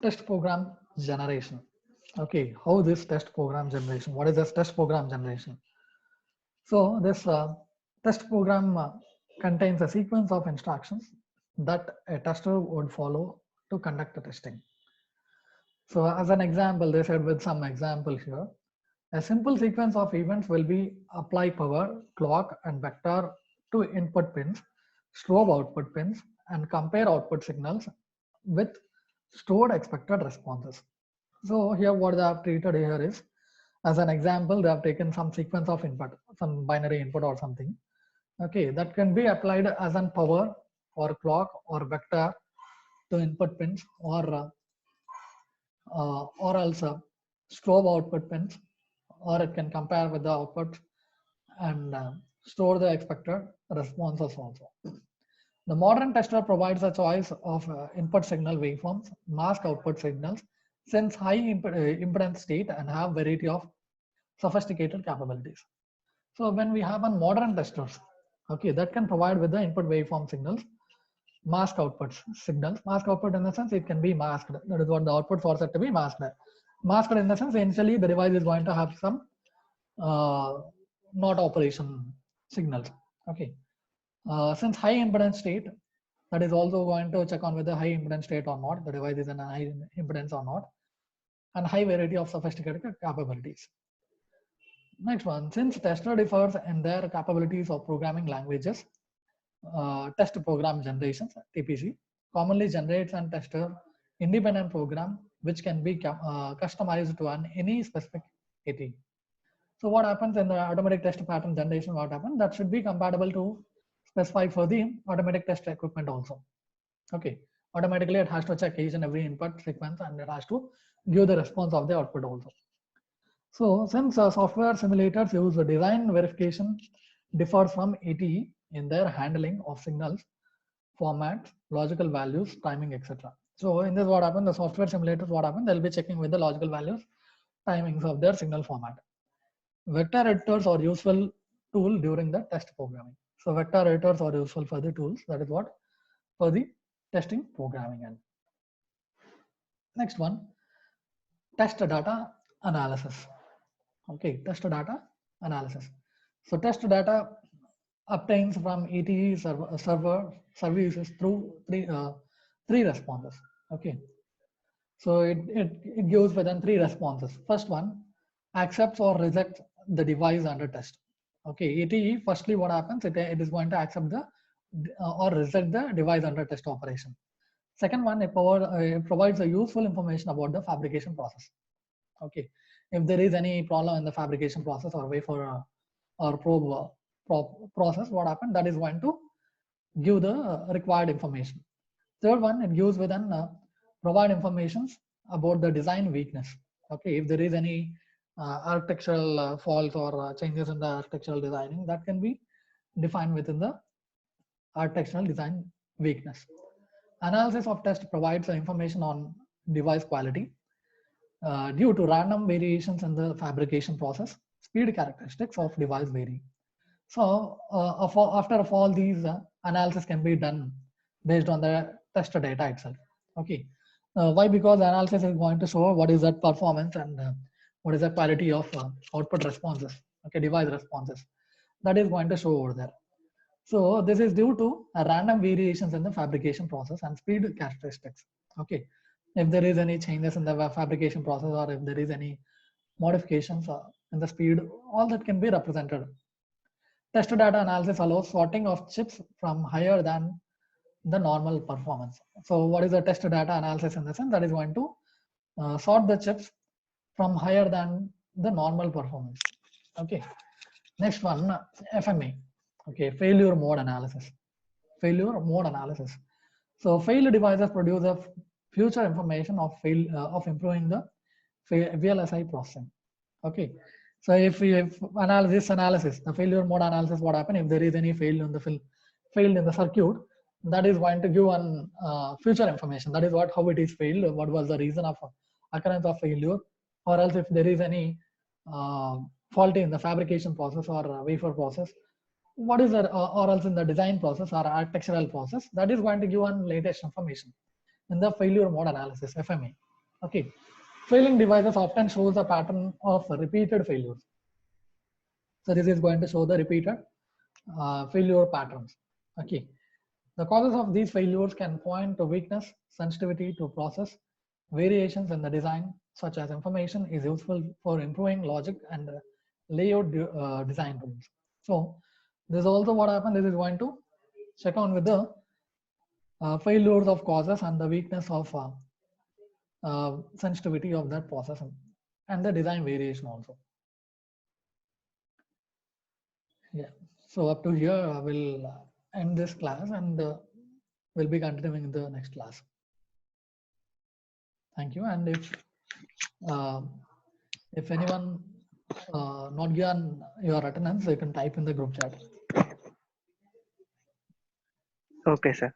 test program generation. Okay, how this test program generation? What is this test program generation? So this test program contains a sequence of instructions that a tester would follow to conduct the testing. So as an example, they said with some example here, a simple sequence of events will be apply power, clock, and vector to input pins, strobe output pins, and compare output signals with stored expected responses. So here what they have treated here is, as an example, they have taken some sequence of input, some binary input or something. Okay, that can be applied as an power or clock or vector to input pins or else strobe output pins, or it can compare with the output and store the expected responses also. The modern tester provides a choice of input signal waveforms, mask output signals, sense high impedance state, and have variety of sophisticated capabilities. So when we have a modern testers, okay, that can provide with the input waveform signals, mask outputs signals. Mask output in the sense it can be masked. That is what the outputs are said to be masked. Masked in the sense initially the device is going to have some not operation signals. Okay. Since high impedance state, that is also going to check on whether high impedance state or not, the device is in a high impedance or not, and high variety of sophisticated capabilities. Next one, since tester differs in their capabilities of programming languages, test program generations, TPC, commonly generates and tester independent program which can be customized to any specific AT. So what happens in the automatic test pattern generation, what happens? That should be compatible to specify for the automatic test equipment also. Okay, automatically it has to check each and every input sequence and it has to give the response of the output also. So since software simulators use design verification differs from ATE in their handling of signals, formats, logical values, timing, etc. So in this what happens, the software simulators what happens, they'll be checking with the logical values, timings of their signal format. Vector editors are useful tool during the test programming. So vector editors are useful for the tools, that is what, for the testing programming. And next one, test data analysis. Okay, test data analysis. So test data obtains from ETE server services through three responses. Okay, so it gives within three responses. First one, accepts or rejects the device under test. Okay, ETE firstly what happens, it is going to accept the or reject the device under test operation. Second one, it provides a useful information about the fabrication process. Okay, if there is any problem in the fabrication process or wafer or probe process, what happened, that is going to give the required information. Third one, it gives within provide informations about the design weakness. Okay, if there is any architectural faults or changes in the architectural designing, that can be defined within the architectural design weakness. Analysis of test provides information on device quality due to random variations in the fabrication process. Speed characteristics of device vary. So after all these analysis can be done based on the test data itself. Okay, why? Because the analysis is going to show what is that performance and what is the quality of output responses. Okay, device responses, that is going to show over there. So this is due to random variations in the fabrication process and speed characteristics. Okay, if there is any changes in the fabrication process or if there is any modifications in the speed, all that can be represented. Test data analysis allows sorting of chips from higher than the normal performance. So what is the test data analysis in the sense? That is going to sort the chips from higher than the normal performance. Okay, next one, FMA. Okay, failure mode analysis. Failure mode analysis. So failed devices produce a future information of improving the VLSI processing. Okay, so if analysis, the failure mode analysis, what happens if there is any failure in the failed in the circuit, that is going to give an future information. That is what how it is failed, what was the reason of occurrence of failure, or else if there is any faulty in the fabrication process or wafer process, what is the or else in the design process or architectural process, that is going to give one latest information in the failure mode analysis, FMA. Okay, failing devices often shows a pattern of repeated failures. So this is going to show the repeated failure patterns. Okay, the causes of these failures can point to weakness, sensitivity to process, variations in the design, such as information is useful for improving logic and layout design rules. So this is also what happened. This is going to check on with the failures of causes and the weakness of sensitivity of that process and the design variation also. Yeah. So up to here, I will end this class and we'll be continuing in the next class. Thank you. And if anyone not given your attendance, you can type in the group chat. Okay, sir.